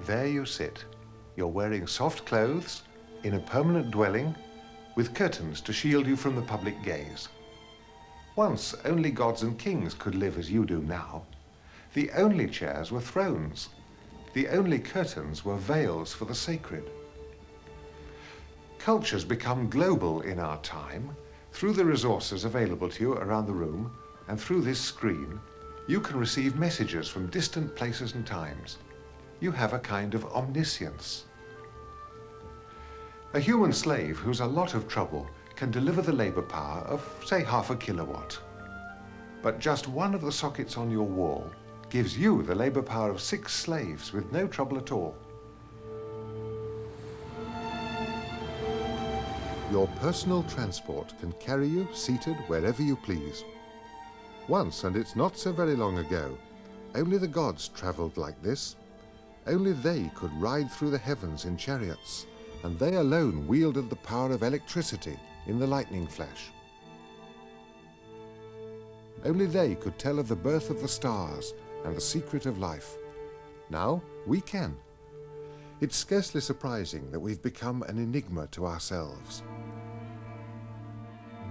There you sit. You're wearing soft clothes, in a permanent dwelling, with curtains to shield you from the public gaze. Once, only gods and kings could live as you do now. The only chairs were thrones. The only curtains were veils for the sacred. Cultures become global in our time. Through the resources available to you around the room and through this screen, you can receive messages from distant places and times. You have a kind of omniscience. A human slave who's a lot of trouble can deliver the labor power of, say, 0.5 kilowatt. But just one of the sockets on your wall gives you the labor power of 6 slaves with no trouble at all. Your personal transport can carry you seated wherever you please. Once, and it's not so very long ago, only the gods traveled like this. Only they could ride through the heavens in chariots, and they alone wielded the power of electricity in the lightning flash. Only they could tell of the birth of the stars and the secret of life. Now we can. It's scarcely surprising that we've become an enigma to ourselves.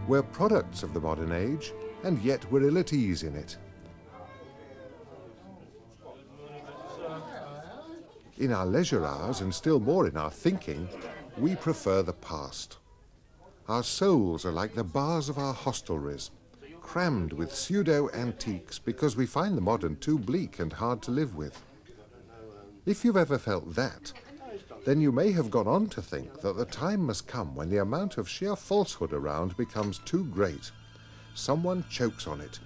We're products of the modern age, and yet we're ill at ease in it. In our leisure hours, and still more in our thinking, we prefer the past. Our souls are like the bars of our hostelries, crammed with pseudo-antiques because we find the modern too bleak and hard to live with. If you've ever felt that, then you may have gone on to think that the time must come when the amount of sheer falsehood around becomes too great. Someone chokes on it.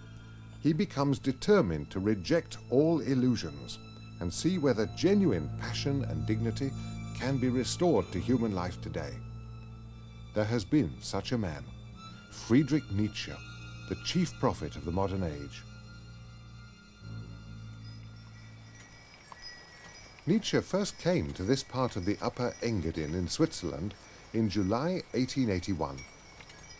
He becomes determined to reject all illusions and see whether genuine passion and dignity can be restored to human life today. There has been such a man, Friedrich Nietzsche, the chief prophet of the modern age. Nietzsche first came to this part of the Upper Engadin in Switzerland in July 1881.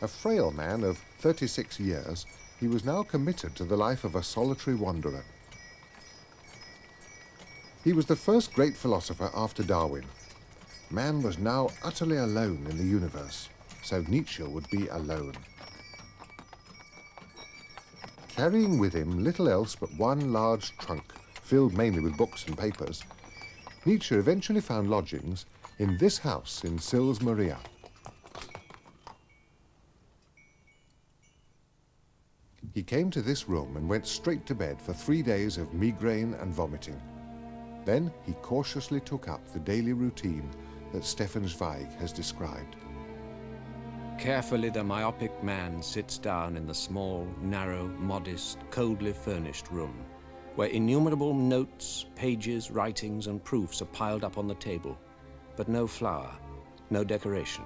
A frail man of 36 years, he was now committed to the life of a solitary wanderer. He was the first great philosopher after Darwin. Man was now utterly alone in the universe, so Nietzsche would be alone. Carrying with him little else but one large trunk, filled mainly with books and papers, Nietzsche eventually found lodgings in this house in Sils Maria. He came to this room and went straight to bed for 3 days of migraine and vomiting. Then he cautiously took up the daily routine that Stefan Zweig has described. Carefully the myopic man sits down in the small, narrow, modest, coldly furnished room, where innumerable notes, pages, writings, and proofs are piled up on the table, but no flower, no decoration.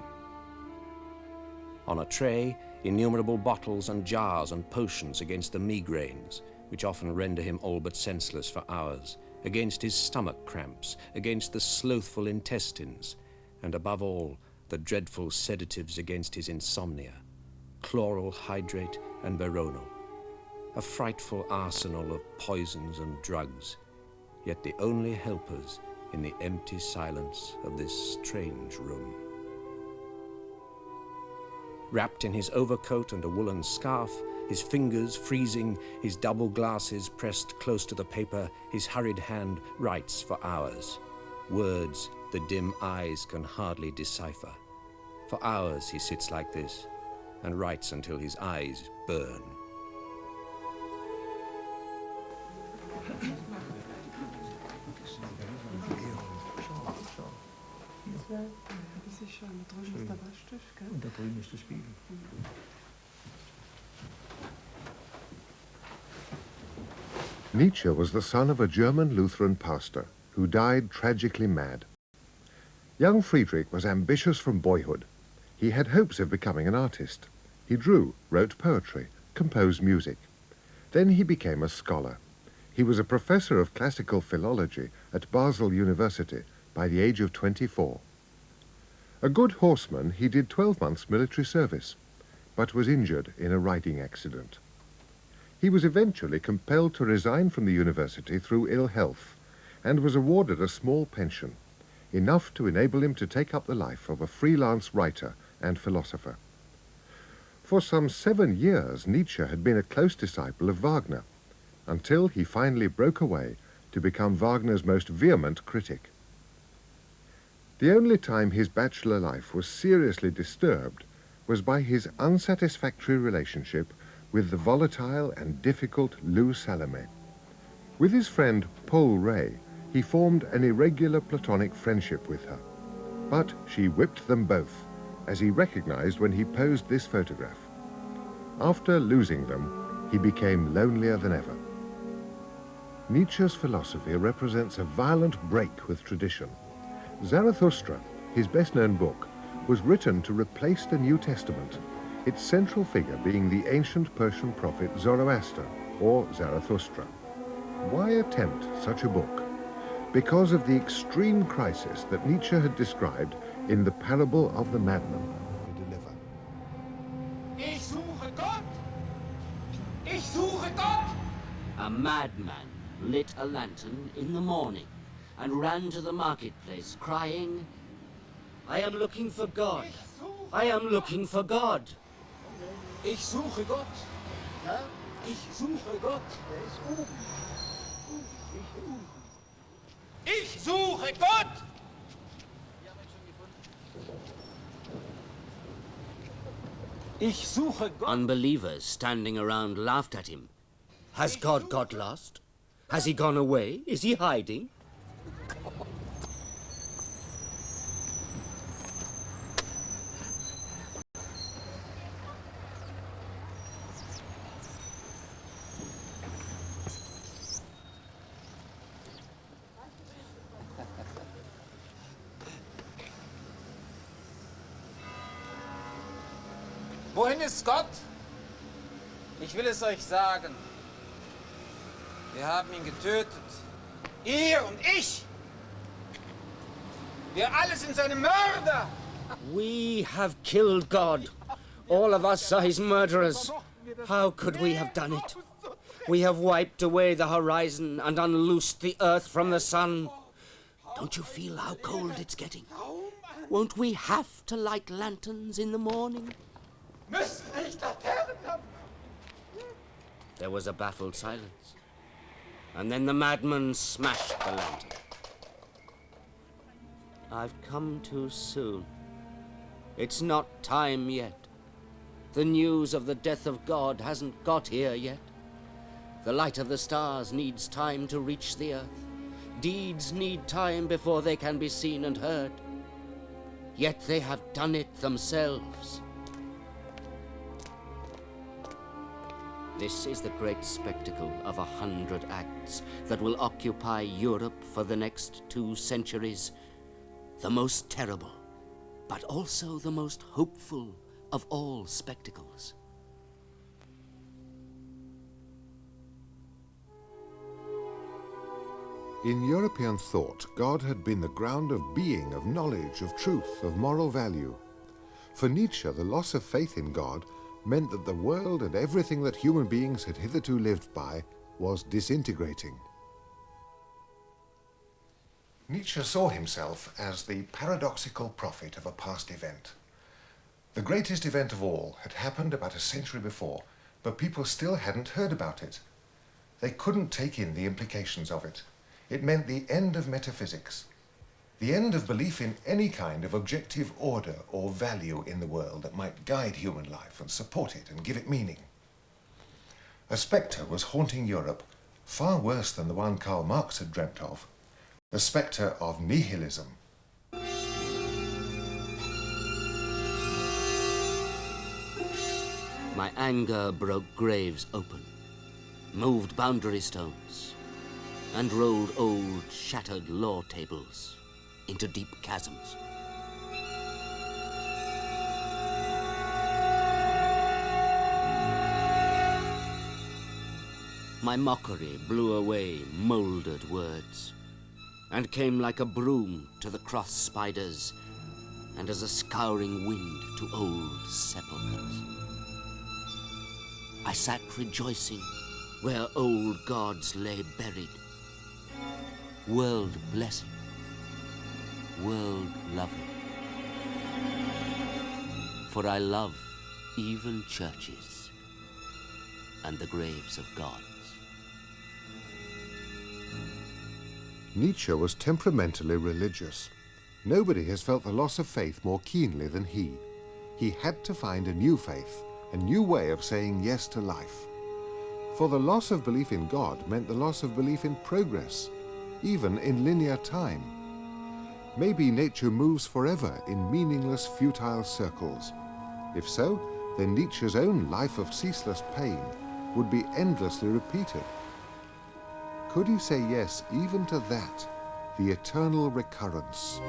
On a tray, innumerable bottles and jars and potions against the migraines, which often render him all but senseless for hours, against his stomach cramps, against the slothful intestines, and above all, the dreadful sedatives against his insomnia, chloral hydrate and veronal. A frightful arsenal of poisons and drugs, yet the only helpers in the empty silence of this strange room. Wrapped in his overcoat and a woolen scarf, his fingers freezing, his double glasses pressed close to the paper, his hurried hand writes for hours. Words the dim eyes can hardly decipher. For hours he sits like this and writes until his eyes burn. Und da drüben ist der Spiegel. Nietzsche was the son of a German Lutheran pastor who died tragically mad. Young Friedrich was ambitious from boyhood. He had hopes of becoming an artist. He drew, wrote poetry, composed music. Then he became a scholar. He was a professor of classical philology at Basel University by the age of 24. A good horseman, he did 12 months military service, but was injured in a riding accident. He was eventually compelled to resign from the university through ill health, and was awarded a small pension, enough to enable him to take up the life of a freelance writer and philosopher. For some 7 years, Nietzsche had been a close disciple of Wagner, until he finally broke away to become Wagner's most vehement critic. The only time his bachelor life was seriously disturbed was by his unsatisfactory relationship with the volatile and difficult Lou Salome. With his friend Paul Ray, he formed an irregular platonic friendship with her, but she whipped them both, as he recognized when he posed this photograph. After losing them, he became lonelier than ever. Nietzsche's philosophy represents a violent break with tradition. Zarathustra, his best-known book, was written to replace the New Testament, its central figure being the ancient Persian prophet Zoroaster, or Zarathustra. Why attempt such a book? Because of the extreme crisis that Nietzsche had described in the parable of the madman. Ich suche Gott! Ich suche Gott! A madman lit a lantern in the morning and ran to the marketplace crying, I am looking for God. I am looking for God. Ich suche Gott! Ja? Ich suche Gott! Er ist oben. Ich suche Gott! Ich suche Gott! Unbelievers standing around laughed at him. Has God got lost? Has he gone away? Is he hiding? Wohin ist Gott? Ich will es euch sagen. Wir haben ihn getötet. Ihr und ich. Wir alle sind seine Mörder. We have killed God. All of us are his murderers. How could we have done it? We have wiped away the horizon and unloosed the earth from the sun. Don't you feel how cold it's getting? Won't we have to light lanterns in the morning? Müssen nicht Laternen haben. There was a baffled silence. And then the madman smashed the lantern. I've come too soon. It's not time yet. The news of the death of God hasn't got here yet. The light of the stars needs time to reach the earth. Deeds need time before they can be seen and heard. Yet they have done it themselves. This is the great spectacle of 100 acts that will occupy Europe for the next 2 centuries. The most terrible, but also the most hopeful of all spectacles. In European thought, God had been the ground of being, of knowledge, of truth, of moral value. For Nietzsche, the loss of faith in God meant that the world and everything that human beings had hitherto lived by was disintegrating. Nietzsche saw himself as the paradoxical prophet of a past event. The greatest event of all had happened about a century before, but people still hadn't heard about it. They couldn't take in the implications of it. It meant the end of metaphysics, the end of belief in any kind of objective order or value in the world that might guide human life and support it and give it meaning. A spectre was haunting Europe, far worse than the one Karl Marx had dreamt of, the spectre of nihilism. My anger broke graves open, moved boundary stones, and rolled old, shattered law tables into deep chasms. My mockery blew away molded words and came like a broom to the cross spiders and as a scouring wind to old sepulchres. I sat rejoicing where old gods lay buried. world blessing, world loving. For I love even churches and the graves of gods. Nietzsche was temperamentally religious. Nobody has felt the loss of faith more keenly than he. He had to find a new faith, a new way of saying yes to life. For the loss of belief in God meant the loss of belief in progress, even in linear time. Maybe nature moves forever in meaningless, futile circles. If so, then Nietzsche's own life of ceaseless pain would be endlessly repeated. Could he say yes even to that, the eternal recurrence?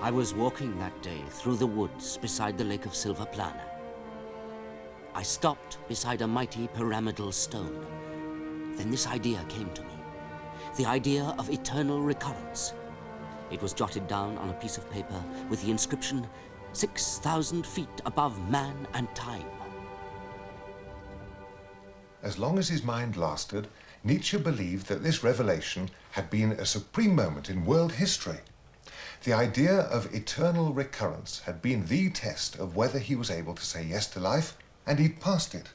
I was walking that day through the woods beside the lake of Silvaplana. I stopped beside a mighty pyramidal stone. Then this idea came to me, the idea of eternal recurrence. It was jotted down on a piece of paper with the inscription, 6,000 feet above man and time. As long as his mind lasted, Nietzsche believed that this revelation had been a supreme moment in world history. The idea of eternal recurrence had been the test of whether he was able to say yes to life, and he'd passed it.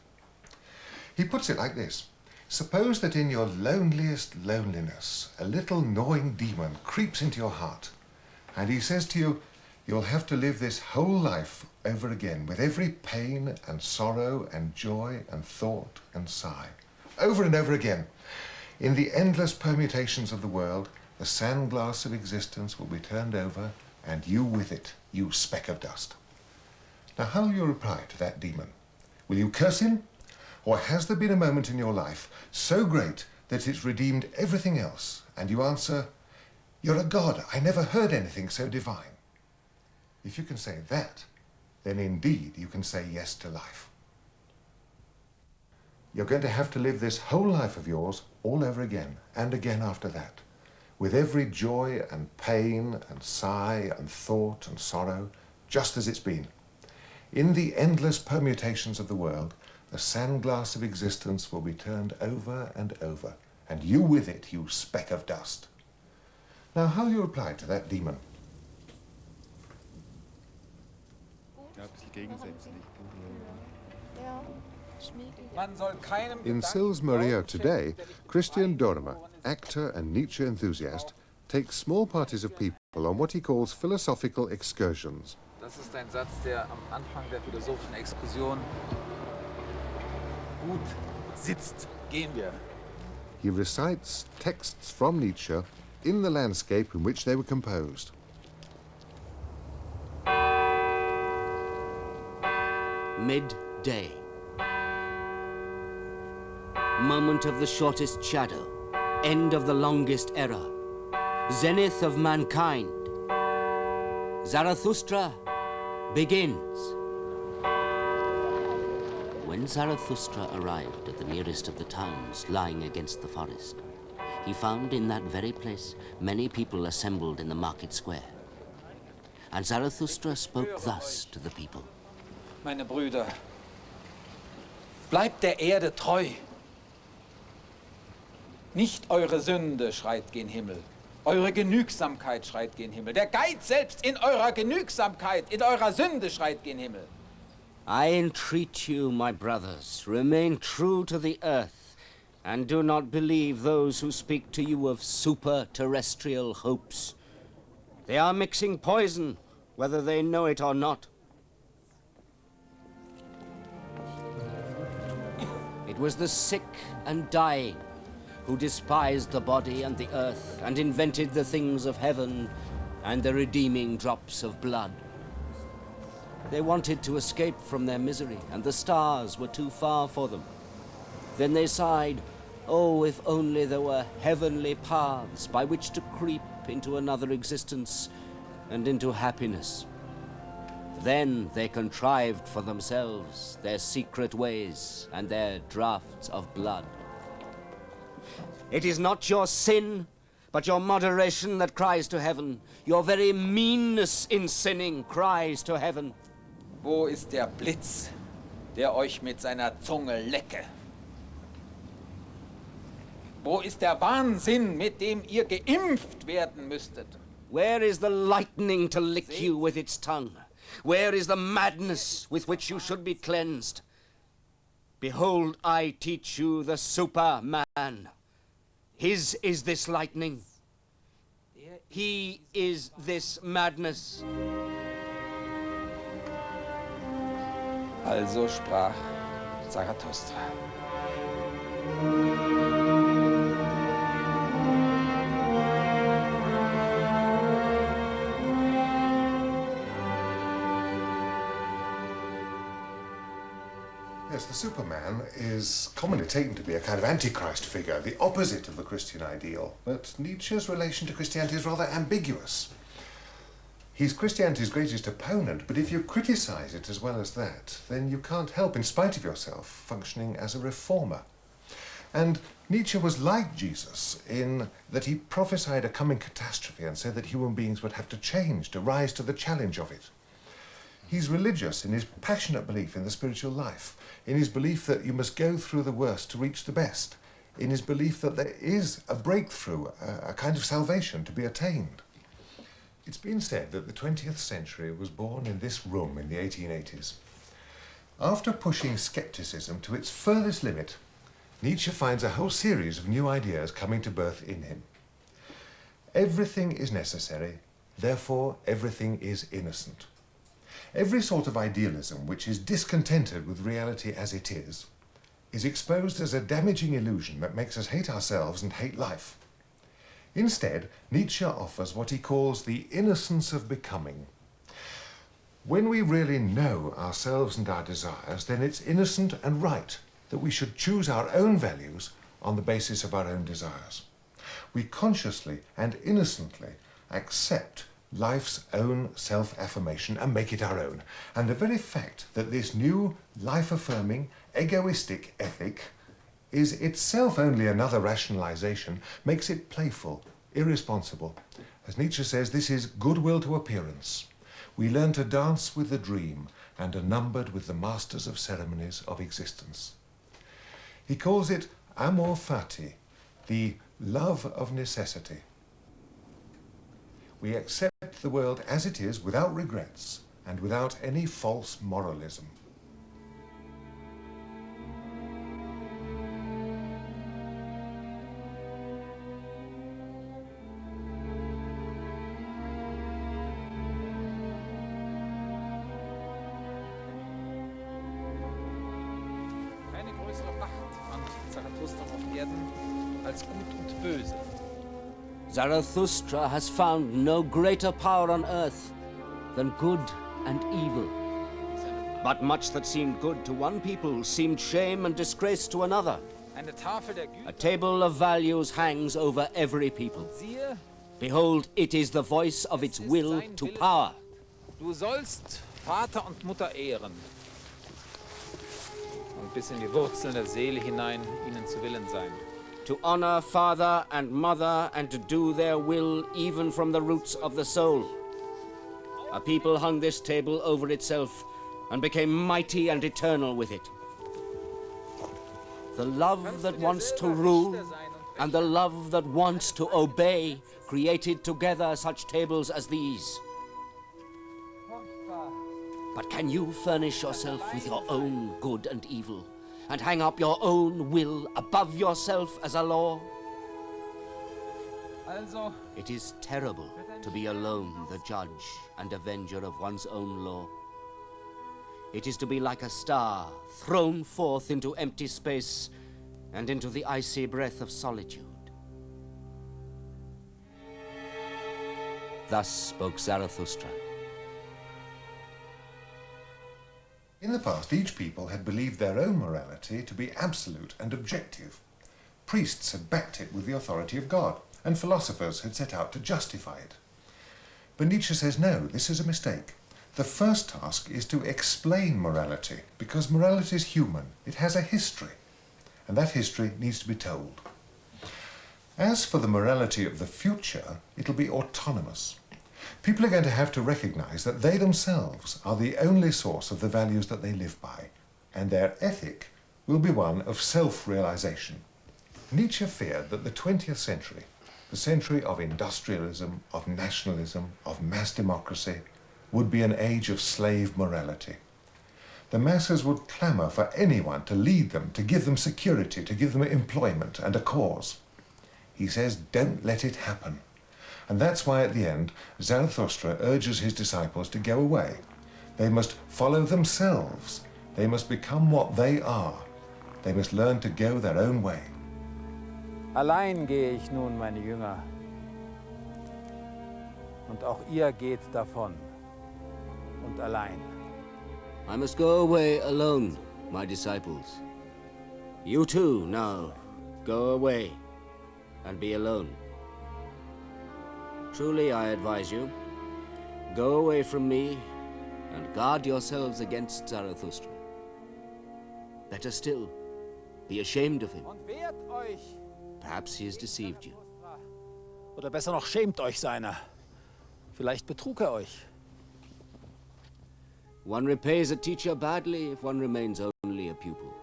He puts it like this. Suppose that in your loneliest loneliness, a little gnawing demon creeps into your heart, and he says to you, you'll have to live this whole life over again with every pain and sorrow and joy and thought and sigh, over and over again. In the endless permutations of the world, the sandglass of existence will be turned over, and you with it, you speck of dust. Now, how will you reply to that demon? Will you curse him? Or has there been a moment in your life so great that it's redeemed everything else, and you answer, you're a god, I never heard anything so divine? If you can say that, then indeed you can say yes to life. You're going to have to live this whole life of yours all over again, and again after that, with every joy and pain and sigh and thought and sorrow, just as it's been. In the endless permutations of the world, the sandglass of existence will be turned over and over, and you with it, you speck of dust. Now, how will you reply to that demon? In Sils Maria today, Christian Doremer, actor and Nietzsche enthusiast, takes small parties of people on what he calls philosophical excursions. Das ist ein Satz, der am Anfang der philosophischen Exkursion gut sitzt. Gehen wir. He recites texts from Nietzsche in the landscape in which they were composed. Midday. Moment of the shortest shadow. End of the longest era. Zenith of mankind. Zarathustra begins. When Zarathustra arrived at the nearest of the towns lying against the forest, he found in that very place many people assembled in the market square. And Zarathustra spoke thus to the people. Meine Brüder, bleibt der Erde treu. Nicht eure Sünde schreit gen Himmel. Eure Genügsamkeit schreit gen Himmel. Der Geiz selbst in eurer Genügsamkeit, in eurer Sünde schreit gen Himmel. I entreat you, my brothers, remain true to the earth, and do not believe those who speak to you of super-terrestrial hopes. They are mixing poison, whether they know it or not. It was the sick and dying who despised the body and the earth and invented the things of heaven and the redeeming drops of blood. They wanted to escape from their misery, and the stars were too far for them. Then they sighed, oh, if only there were heavenly paths by which to creep into another existence and into happiness. Then they contrived for themselves their secret ways and their draughts of blood. It is not your sin, but your moderation that cries to heaven. Your very meanness in sinning cries to heaven. Wo ist der Blitz, der euch mit seiner Zunge lecke? Wo ist der Wahnsinn, mit dem ihr geimpft werden müsstet? Where is the lightning to lick you with its tongue? Where is the madness with which you should be cleansed? Behold, I teach you the Superman. His is this lightning. He is this madness. Also sprach Zarathustra. Yes, the Superman is commonly taken to be a kind of antichrist figure, the opposite of the Christian ideal. But Nietzsche's relation to Christianity is rather ambiguous. He's Christianity's greatest opponent, but if you criticize it as well as that, then you can't help, in spite of yourself, functioning as a reformer. And Nietzsche was like Jesus in that he prophesied a coming catastrophe and said that human beings would have to change to rise to the challenge of it. He's religious in his passionate belief in the spiritual life, in his belief that you must go through the worst to reach the best, in his belief that there is a breakthrough, a kind of salvation to be attained. It's been said that the 20th century was born in this room in the 1880s. After pushing skepticism to its furthest limit, Nietzsche finds a whole series of new ideas coming to birth in him. Everything is necessary, therefore everything is innocent. Every sort of idealism which is discontented with reality as it is exposed as a damaging illusion that makes us hate ourselves and hate life. Instead, Nietzsche offers what he calls the innocence of becoming. When we really know ourselves and our desires, then it's innocent and right that we should choose our own values on the basis of our own desires. We consciously and innocently accept life's own self-affirmation and make it our own. And the very fact that this new life-affirming, egoistic ethic is itself only another rationalization makes it playful, irresponsible. As Nietzsche says, this is goodwill to appearance. We learn to dance with the dream and are numbered with the masters of ceremonies of existence. He calls it amor fati, the love of necessity. We accept the world as it is without regrets and without any false moralism. Keine größere Macht fand Zarathustra auf Erden als Gut und Böse. Zarathustra has found no greater power on earth than good and evil. But much that seemed good to one people seemed shame and disgrace to another. Eine Tafel der A Güter. table of values hangs over every people. Siehe, Behold, it is the voice of its will to power. du sollst Vater und Mutter ehren und bis in die Wurzeln der Seele hinein ihnen zu Willen sein. To honor father and mother and to do their will even from the roots of the soul. A people hung this table over itself and became mighty and eternal with it. The love that wants to rule and the love that wants to obey created together such tables as these. But can you furnish yourself with your own good and evil and hang up your own will above yourself as a law? Also, It is terrible to be alone the judge and avenger of one's own law. It is to be like a star thrown forth into empty space and into the icy breath of solitude. Thus spoke Zarathustra. In the past, each people had believed their own morality to be absolute and objective. Priests had backed it with the authority of God, and philosophers had set out to justify it. But Nietzsche says, no, this is a mistake. The first task is to explain morality, because morality is human. It has a history, and that history needs to be told. As for the morality of the future, it'll be autonomous. People are going to have to recognize that they themselves are the only source of the values that they live by, and their ethic will be one of self-realization. Nietzsche feared that the 20th century, the century of industrialism, of nationalism, of mass democracy, would be an age of slave morality. The masses would clamour for anyone to lead them, to give them security, to give them employment and a cause. He says, don't let it happen. And that's why at the end, Zarathustra urges his disciples to go away. They must follow themselves. They must become what they are. They must learn to go their own way. Allein gehe ich nun, meine Jünger, und auch ihr geht davon, und allein. I must go away alone, my disciples. You too, now, go away and be alone. Truly, I advise you, go away from me and guard yourselves against Zarathustra. Better still, be ashamed of him. Und wehrt euch! Perhaps he has deceived you. Oder besser noch, schämt euch seiner. Vielleicht betrug er euch. One repays a teacher badly if one remains only a pupil.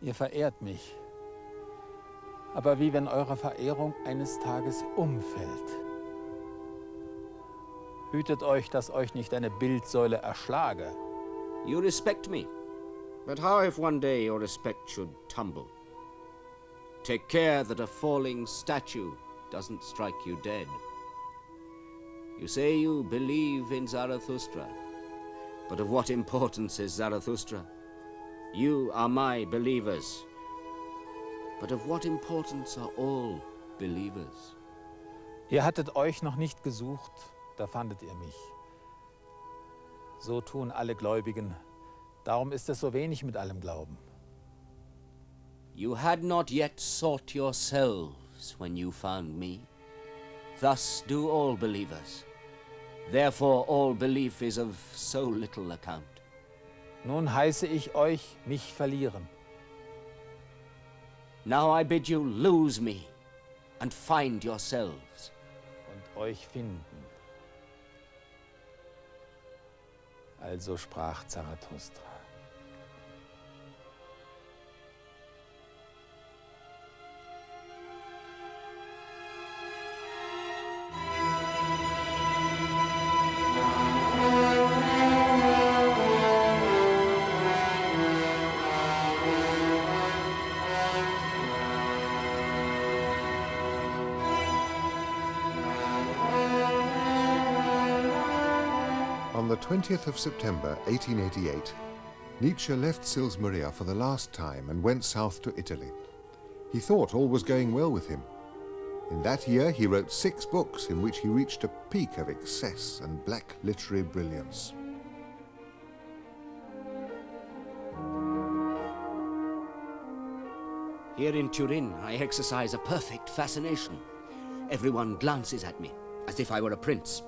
Ihr verehrt mich. Aber wie wenn eure Verehrung eines Tages umfällt. Hütet euch, dass euch nicht eine Bildsäule erschlage. You respect me. But how if one day your respect should tumble? Take care that a falling statue doesn't strike you dead. You say you believe in Zarathustra, but of what importance is Zarathustra? You are my believers, but of what importance are all believers? Ihr hattet euch noch nicht gesucht, da fandet ihr mich. So tun alle Gläubigen. Darum ist es so wenig mit allem Glauben. You had not yet sought yourselves when you found me. Thus do all believers. Therefore all belief is of so little account. Nun heiße ich euch, mich verlieren. Now I bid you lose me and find yourselves. Und euch finden. Also sprach Zarathustra. On the 20th of September 1888, Nietzsche left Sils Maria for the last time and went south to Italy. He thought all was going well with him. In that year he wrote 6 books in which he reached a peak of excess and black literary brilliance. Here in Turin, I exercise a perfect fascination. Everyone glances at me, as if I were a prince.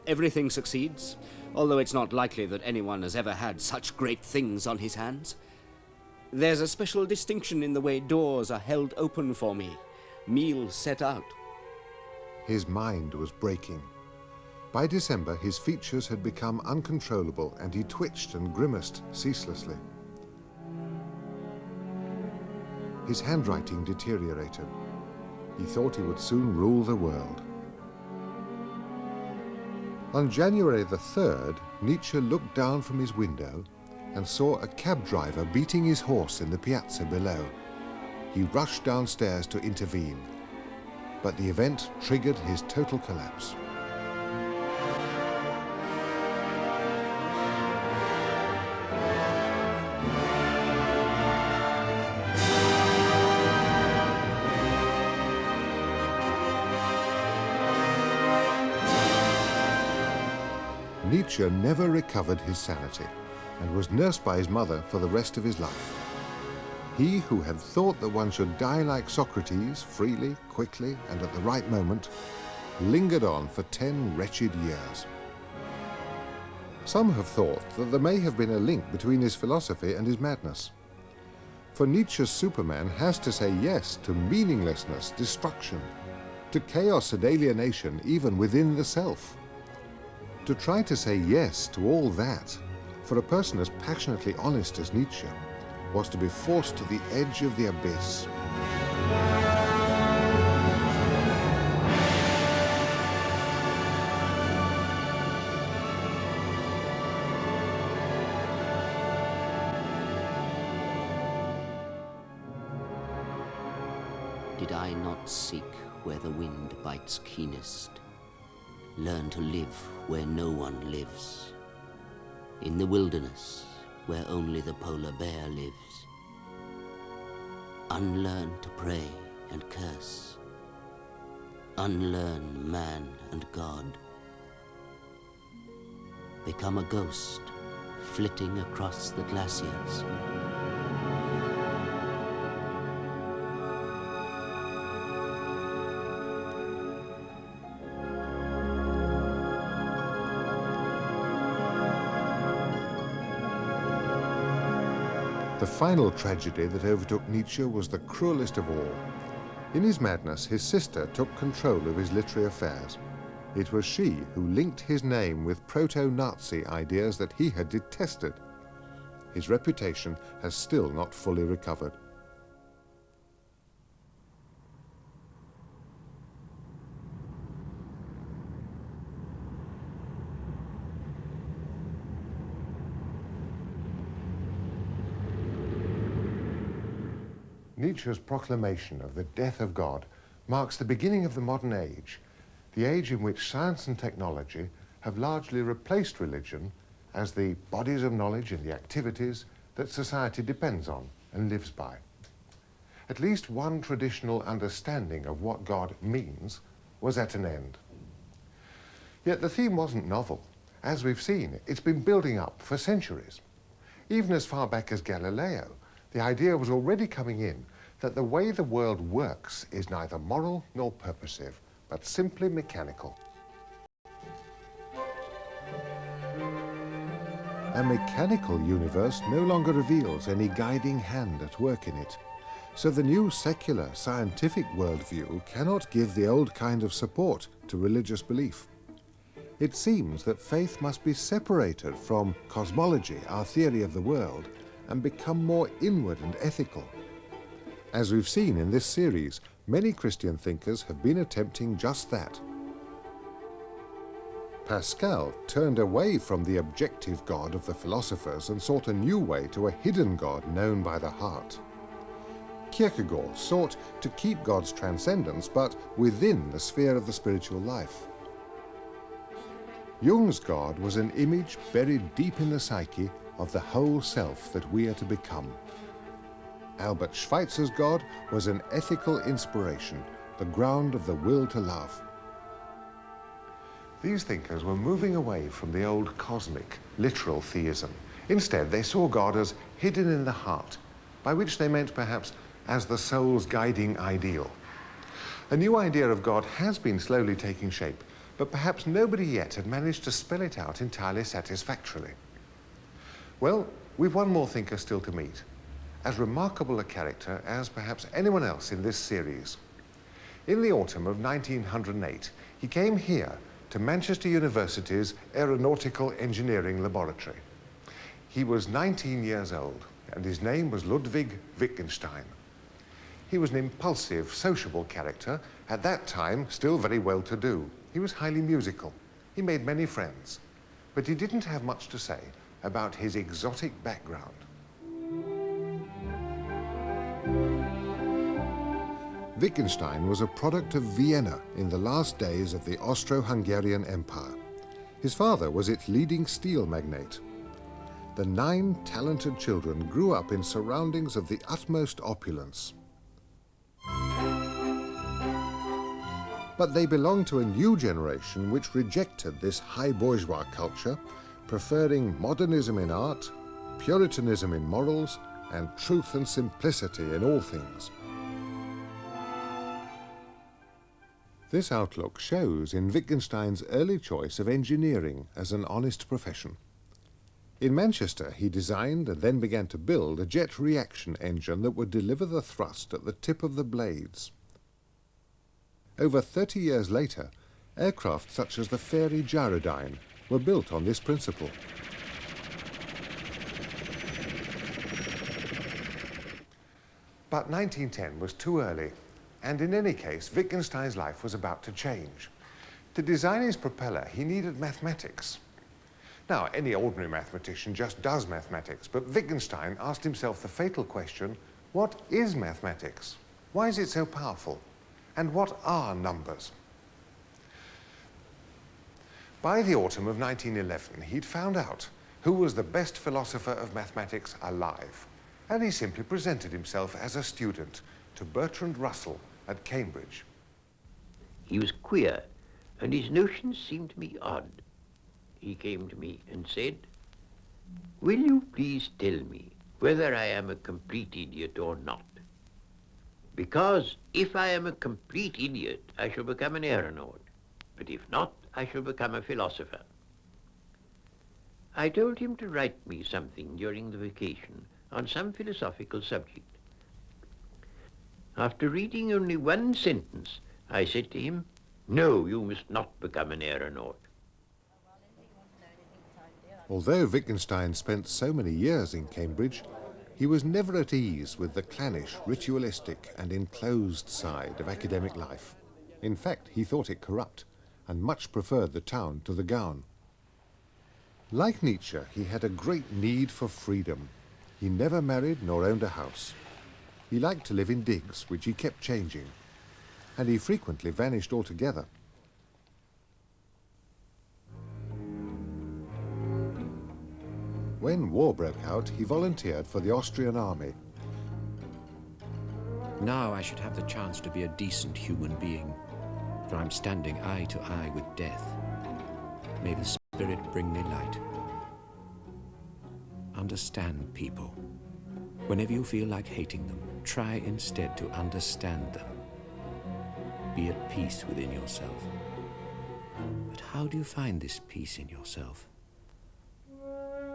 Everything succeeds, although it's not likely that anyone has ever had such great things on his hands. There's a special distinction in the way doors are held open for me, meals set out. His mind was breaking. By December, his features had become uncontrollable and he twitched and grimaced ceaselessly. His handwriting deteriorated. He thought he would soon rule the world. On January the 3rd, Nietzsche looked down from his window and saw a cab driver beating his horse in the piazza below. He rushed downstairs to intervene, but the event triggered his total collapse. Nietzsche never recovered his sanity and was nursed by his mother for the rest of his life. He who had thought that one should die like Socrates, freely, quickly, and at the right moment, lingered on for 10 wretched years. Some have thought that there may have been a link between his philosophy and his madness. For Nietzsche's Superman has to say yes to meaninglessness, destruction, to chaos and alienation even within the self. To try to say yes to all that, for a person as passionately honest as Nietzsche, was to be forced to the edge of the abyss. Did I not seek where the wind bites keenest, learn to live where no one lives, in the wilderness where only the polar bear lives, unlearn to pray and curse, unlearn man and God, become a ghost flitting across the glaciers. The final tragedy that overtook Nietzsche was the cruelest of all. In his madness, his sister took control of his literary affairs. It was she who linked his name with proto-Nazi ideas that he had detested. His reputation has still not fully recovered. Nietzsche's proclamation of the death of God marks the beginning of the modern age, the age in which science and technology have largely replaced religion as the bodies of knowledge and the activities that society depends on and lives by. At least one traditional understanding of what God means was at an end. Yet the theme wasn't novel. As we've seen, it's been building up for centuries. Even as far back as Galileo, the idea was already coming in that the way the world works is neither moral nor purposive, but simply mechanical. A mechanical universe no longer reveals any guiding hand at work in it, so the new secular, scientific worldview cannot give the old kind of support to religious belief. It seems that faith must be separated from cosmology, our theory of the world, and become more inward and ethical. As we've seen in this series, many Christian thinkers have been attempting just that. Pascal turned away from the objective God of the philosophers and sought a new way to a hidden God known by the heart. Kierkegaard sought to keep God's transcendence, but within the sphere of the spiritual life. Jung's God was an image buried deep in the psyche of the whole self that we are to become. Albert Schweitzer's God was an ethical inspiration, the ground of the will to love. These thinkers were moving away from the old cosmic, literal theism. Instead, they saw God as hidden in the heart, by which they meant perhaps as the soul's guiding ideal. A new idea of God has been slowly taking shape, but perhaps nobody yet had managed to spell it out entirely satisfactorily. Well, we've one more thinker still to meet, as remarkable a character as perhaps anyone else in this series. In the autumn of 1908, he came here to Manchester University's Aeronautical Engineering Laboratory. He was 19 years old, and his name was Ludwig Wittgenstein. He was an impulsive, sociable character, at that time still very well-to-do. He was highly musical. He made many friends, but he didn't have much to say about his exotic background. Wittgenstein was a product of Vienna in the last days of the Austro-Hungarian Empire. His father was its leading steel magnate. The 9 talented children grew up in surroundings of the utmost opulence. But they belonged to a new generation which rejected this high bourgeois culture, preferring modernism in art, Puritanism in morals, and truth and simplicity in all things. This outlook shows in Wittgenstein's early choice of engineering as an honest profession. In Manchester, he designed and then began to build a jet reaction engine that would deliver the thrust at the tip of the blades. Over 30 years later, aircraft such as the Fairey Gyrodyne were built on this principle. But 1910 was too early, and in any case, Wittgenstein's life was about to change. To design his propeller, he needed mathematics. Now, any ordinary mathematician just does mathematics, but Wittgenstein asked himself the fatal question, what is mathematics? Why is it so powerful? And what are numbers? By the autumn of 1911, he'd found out who was the best philosopher of mathematics alive, and he simply presented himself as a student to Bertrand Russell at Cambridge. He was queer, and his notions seemed to me odd. He came to me and said, "Will you please tell me whether I am a complete idiot or not? Because if I am a complete idiot, I shall become an aeronaut, but if not, I shall become a philosopher." I told him to write me something during the vacation on some philosophical subject. After reading only one sentence, I said to him, "No, you must not become an aeronaut." Although Wittgenstein spent so many years in Cambridge, he was never at ease with the clannish, ritualistic and enclosed side of academic life. In fact, he thought it corrupt and much preferred the town to the gown. Like Nietzsche, he had a great need for freedom. He never married nor owned a house. He liked to live in digs, which he kept changing, and he frequently vanished altogether. When war broke out, he volunteered for the Austrian army. Now I should have the chance to be a decent human being, for I'm standing eye to eye with death. May the Spirit bring me light. Understand people. Whenever you feel like hating them, try instead to understand them. Be at peace within yourself. But how do you find this peace in yourself?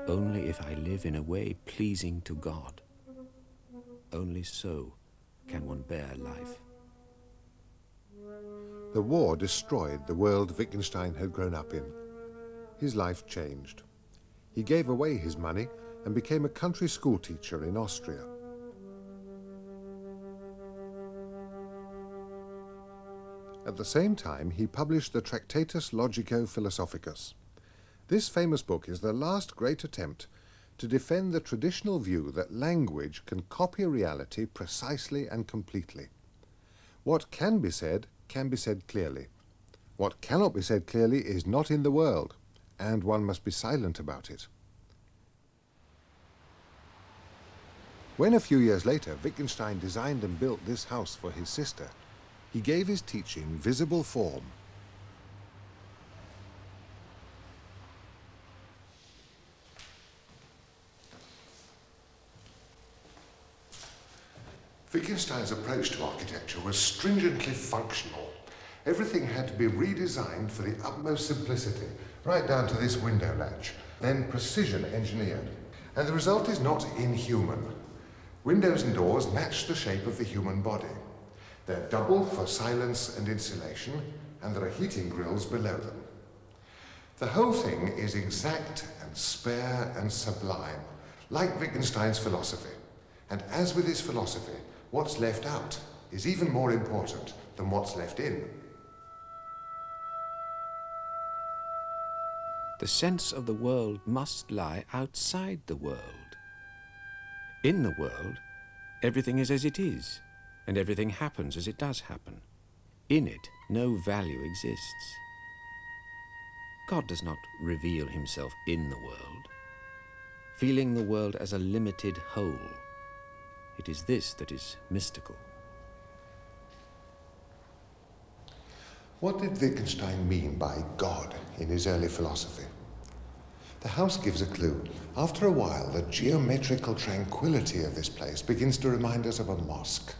Only if I live in a way pleasing to God. Only so can one bear life. The war destroyed the world Wittgenstein had grown up in. His life changed. He gave away his money and became a country school teacher in Austria. At the same time, he published the Tractatus Logico-Philosophicus. This famous book is the last great attempt to defend the traditional view that language can copy reality precisely and completely. What can be said clearly. What cannot be said clearly is not in the world, and one must be silent about it. When a few years later Wittgenstein designed and built this house for his sister, he gave his teaching visible form. Wittgenstein's approach to architecture was stringently functional. Everything had to be redesigned for the utmost simplicity, right down to this window latch, then precision engineered. And the result is not inhuman. Windows and doors match the shape of the human body. They're double for silence and insulation, and there are heating grills below them. The whole thing is exact and spare and sublime, like Wittgenstein's philosophy. And as with his philosophy, what's left out is even more important than what's left in. The sense of the world must lie outside the world. In the world, everything is as it is, and everything happens as it does happen. In it, no value exists. God does not reveal himself in the world, feeling the world as a limited whole. It is this that is mystical. What did Wittgenstein mean by God in his early philosophy? The house gives a clue. After a while, the geometrical tranquility of this place begins to remind us of a mosque,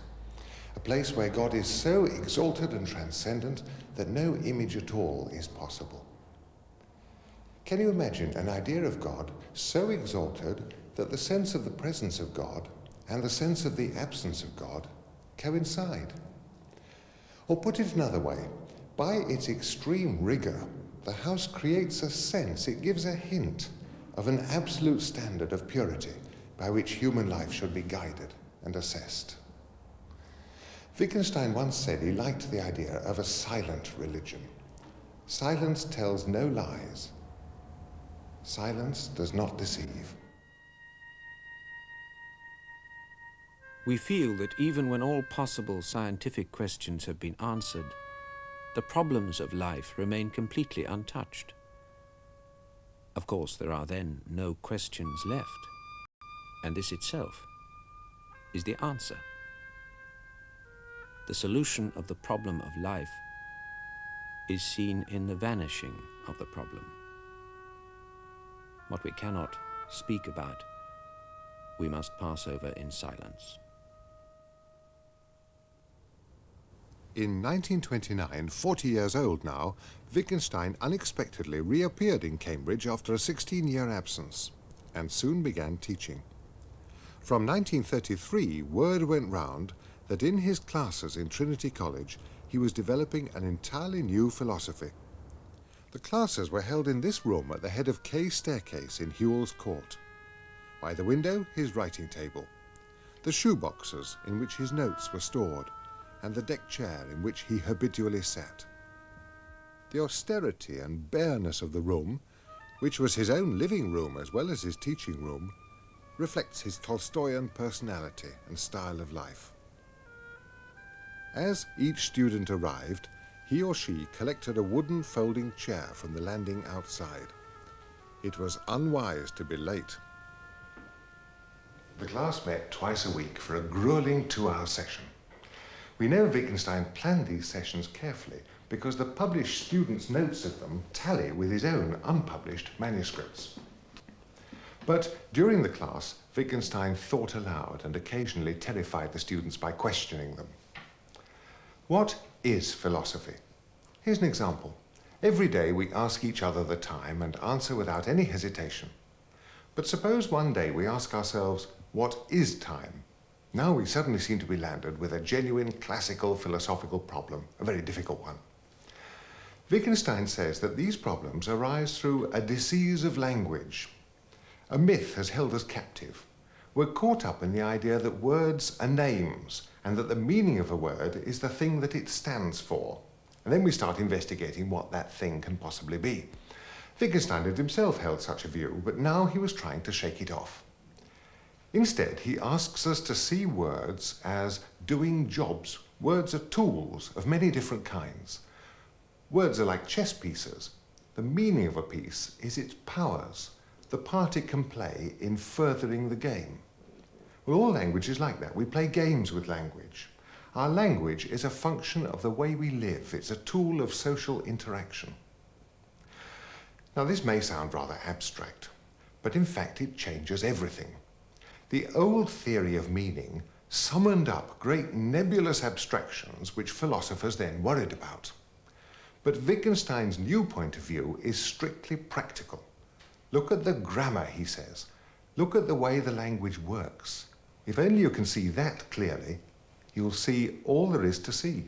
a place where God is so exalted and transcendent that no image at all is possible. Can you imagine an idea of God so exalted that the sense of the presence of God and the sense of the absence of God coincide? Or put it another way, by its extreme rigor, the house creates a sense, it gives a hint of an absolute standard of purity by which human life should be guided and assessed. Wittgenstein once said he liked the idea of a silent religion. Silence tells no lies. Silence does not deceive. We feel that even when all possible scientific questions have been answered, the problems of life remain completely untouched. Of course, there are then no questions left, and this itself is the answer. The solution of the problem of life is seen in the vanishing of the problem. What we cannot speak about, we must pass over in silence. In 1929, 40 years old now, Wittgenstein unexpectedly reappeared in Cambridge after a 16-year absence, and soon began teaching. From 1933, word went round that in his classes in Trinity College, he was developing an entirely new philosophy. The classes were held in this room at the head of K Staircase in Whewell's Court. By the window, his writing table, the shoe boxes in which his notes were stored, and the deck chair in which he habitually sat. The austerity and bareness of the room, which was his own living room as well as his teaching room, reflects his Tolstoyan personality and style of life. As each student arrived, he or she collected a wooden folding chair from the landing outside. It was unwise to be late. The class met twice a week for a grueling 2-hour session. We know Wittgenstein planned these sessions carefully because the published students' notes of them tally with his own unpublished manuscripts. But during the class, Wittgenstein thought aloud and occasionally terrified the students by questioning them. What is philosophy? Here's an example. Every day we ask each other the time and answer without any hesitation. But suppose one day we ask ourselves, what is time? Now we suddenly seem to be landed with a genuine classical philosophical problem, a very difficult one. Wittgenstein says that these problems arise through a disease of language. A myth has held us captive. We're caught up in the idea that words are names and that the meaning of a word is the thing that it stands for. And then we start investigating what that thing can possibly be. Wittgenstein had himself held such a view, but now he was trying to shake it off. Instead, he asks us to see words as doing jobs. Words are tools of many different kinds. Words are like chess pieces. The meaning of a piece is its powers, the part it can play in furthering the game. Well, all language is like that. We play games with language. Our language is a function of the way we live. It's a tool of social interaction. Now, this may sound rather abstract, but in fact it changes everything. The old theory of meaning summoned up great nebulous abstractions which philosophers then worried about. But Wittgenstein's new point of view is strictly practical. Look at the grammar, he says. Look at the way the language works. If only you can see that clearly, you'll see all there is to see.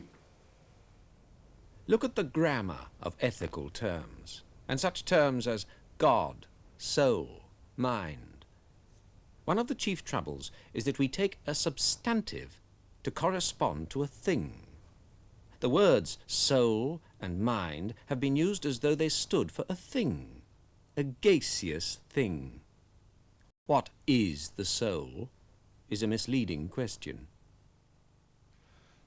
Look at the grammar of ethical terms, and such terms as God, soul, mind. One of the chief troubles is that we take a substantive to correspond to a thing. The words soul and mind have been used as though they stood for a thing, a gaseous thing. What is the soul is a misleading question.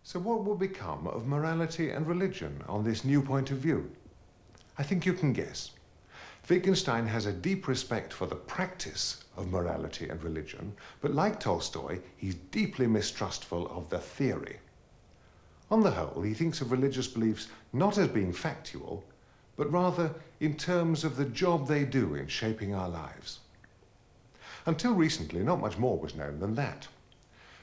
So what will become of morality and religion on this new point of view? I think you can guess. Wittgenstein has a deep respect for the practice of morality and religion, but like Tolstoy, he's deeply mistrustful of the theory. On the whole, he thinks of religious beliefs not as being factual, but rather in terms of the job they do in shaping our lives. Until recently, not much more was known than that.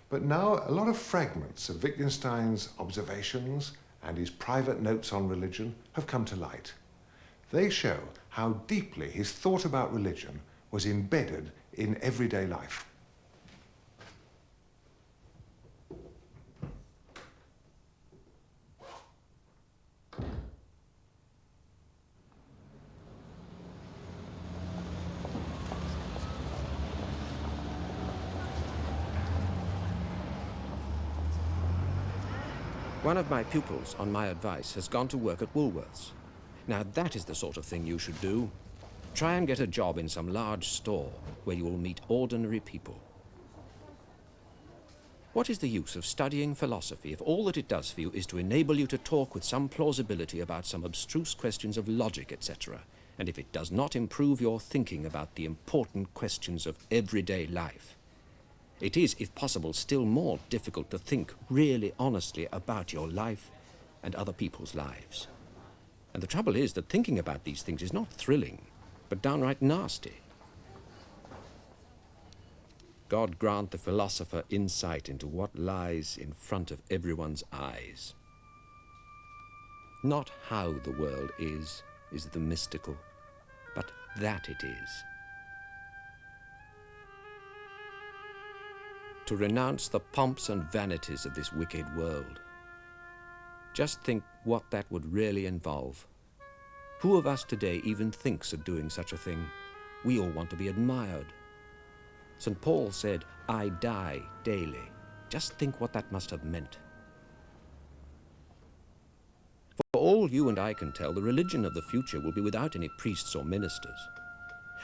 But now a lot of fragments of Wittgenstein's observations and his private notes on religion have come to light. They show how deeply his thought about religion was embedded in everyday life. One of my pupils, on my advice, has gone to work at Woolworths. Now that is the sort of thing you should do. Try and get a job in some large store where you will meet ordinary people. What is the use of studying philosophy if all that it does for you is to enable you to talk with some plausibility about some abstruse questions of logic, etc., and if it does not improve your thinking about the important questions of everyday life? It is, if possible, still more difficult to think really honestly about your life and other people's lives. And the trouble is that thinking about these things is not thrilling, but downright nasty. God grant the philosopher insight into what lies in front of everyone's eyes. Not how the world is the mystical, but that it is. To renounce the pomps and vanities of this wicked world. Just think what that would really involve. Who of us today even thinks of doing such a thing? We all want to be admired. St. Paul said, "I die daily." Just think what that must have meant. For all you and I can tell, the religion of the future will be without any priests or ministers.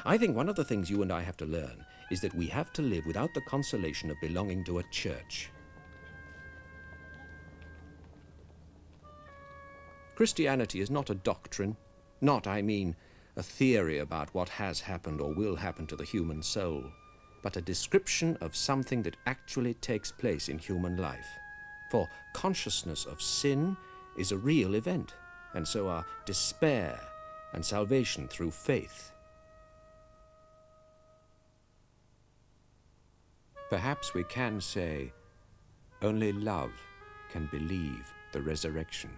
I think one of the things you and I have to learn is that we have to live without the consolation of belonging to a church. Christianity is not a doctrine, not, I mean, a theory about what has happened or will happen to the human soul, but a description of something that actually takes place in human life. For consciousness of sin is a real event, and so are despair and salvation through faith. Perhaps we can say, only love can believe the resurrection.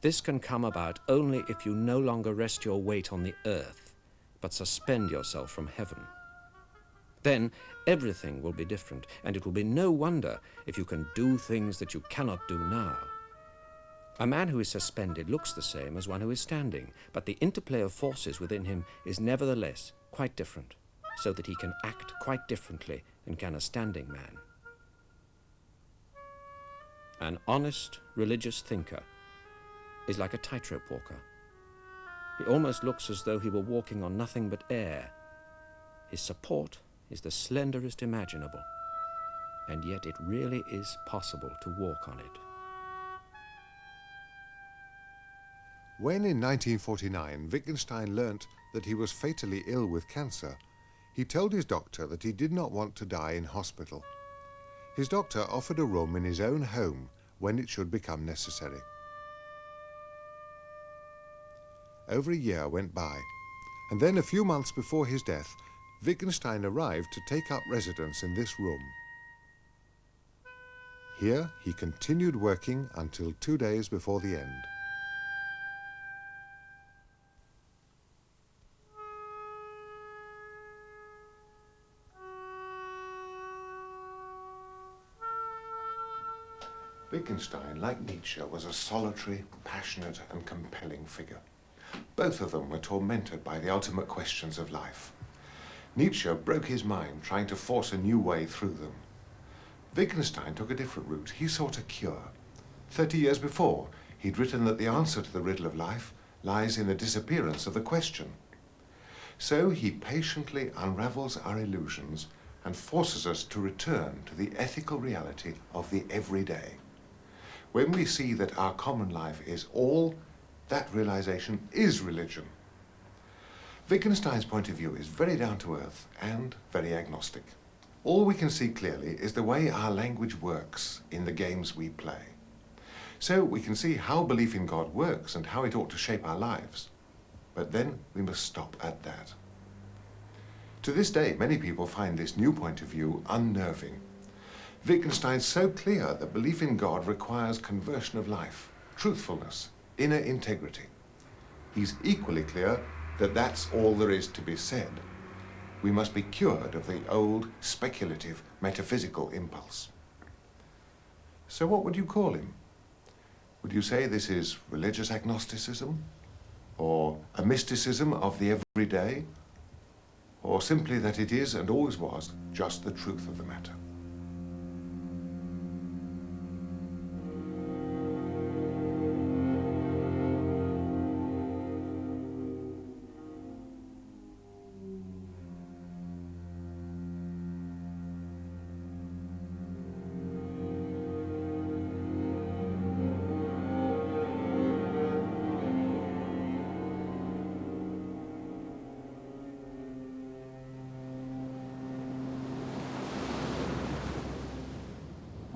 This can come about only if you no longer rest your weight on the earth, but suspend yourself from heaven. Then everything will be different, and it will be no wonder if you can do things that you cannot do now. A man who is suspended looks the same as one who is standing, but the interplay of forces within him is nevertheless quite different, so that he can act quite differently than can a standing man. An honest religious thinker is like a tightrope walker. He almost looks as though he were walking on nothing but air. His support is the slenderest imaginable, and yet it really is possible to walk on it. When in 1949 Wittgenstein learnt that he was fatally ill with cancer, he told his doctor that he did not want to die in hospital. His doctor offered a room in his own home when it should become necessary. Over a year went by, and then a few months before his death, Wittgenstein arrived to take up residence in this room. Here he continued working until 2 days before the end. Wittgenstein, like Nietzsche, was a solitary, passionate and compelling figure. Both of them were tormented by the ultimate questions of life. Nietzsche broke his mind trying to force a new way through them. Wittgenstein took a different route. He sought a cure. 30 years before, he'd written that the answer to the riddle of life lies in the disappearance of the question. So he patiently unravels our illusions and forces us to return to the ethical reality of the everyday. When we see that our common life is all, that realization is religion. Wittgenstein's point of view is very down to earth and very agnostic. All we can see clearly is the way our language works in the games we play. So we can see how belief in God works and how it ought to shape our lives. But then we must stop at that. To this day, many people find this new point of view unnerving. Wittgenstein's so clear that belief in God requires conversion of life, truthfulness, inner integrity. He's equally clear that that's all there is to be said. We must be cured of the old, speculative, metaphysical impulse. So what would you call him? Would you say this is religious agnosticism? Or a mysticism of the everyday? Or simply that it is and always was just the truth of the matter?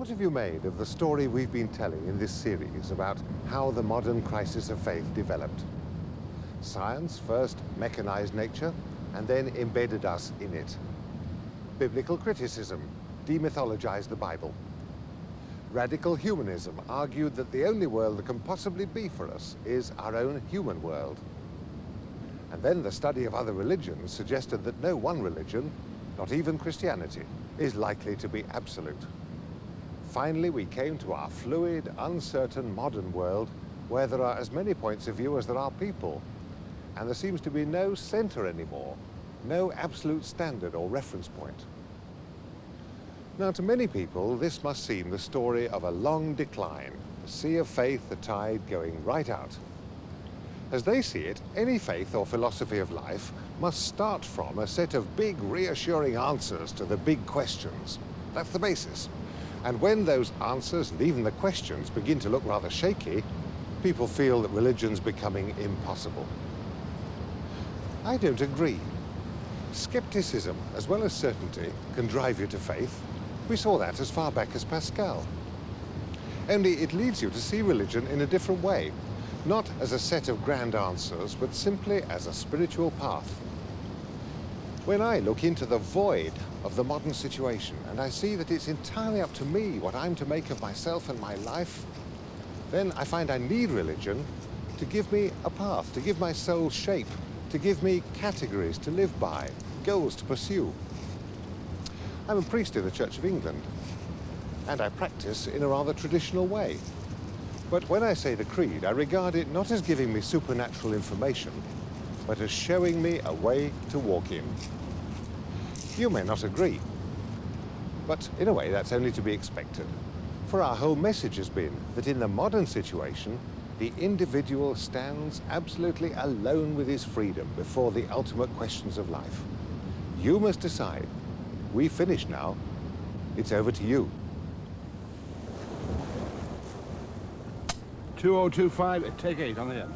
What have you made of the story we've been telling in this series about how the modern crisis of faith developed? Science first mechanized nature and then embedded us in it. Biblical criticism demythologized the Bible. Radical humanism argued that the only world that can possibly be for us is our own human world. And then the study of other religions suggested that no one religion, not even Christianity, is likely to be absolute. Finally, we came to our fluid, uncertain modern world where there are as many points of view as there are people. And there seems to be no center anymore, no absolute standard or reference point. Now, to many people, this must seem the story of a long decline, a sea of faith, the tide going right out. As they see it, any faith or philosophy of life must start from a set of big, reassuring answers to the big questions. That's the basis. And when those answers and even the questions begin to look rather shaky, people feel that religion's becoming impossible. I don't agree. Skepticism, as well as certainty, can drive you to faith. We saw that as far back as Pascal. Only it leads you to see religion in a different way, not as a set of grand answers, but simply as a spiritual path. When I look into the void of the modern situation, and I see that it's entirely up to me what I'm to make of myself and my life, then I find I need religion to give me a path, to give my soul shape, to give me categories to live by, goals to pursue. I'm a priest in the Church of England, and I practice in a rather traditional way. But when I say the Creed, I regard it not as giving me supernatural information, but as showing me a way to walk in. You may not agree, but in a way that's only to be expected. For our whole message has been that in the modern situation, the individual stands absolutely alone with his freedom before the ultimate questions of life. You must decide. We finish now. It's over to you. 2025, take 8 on the end.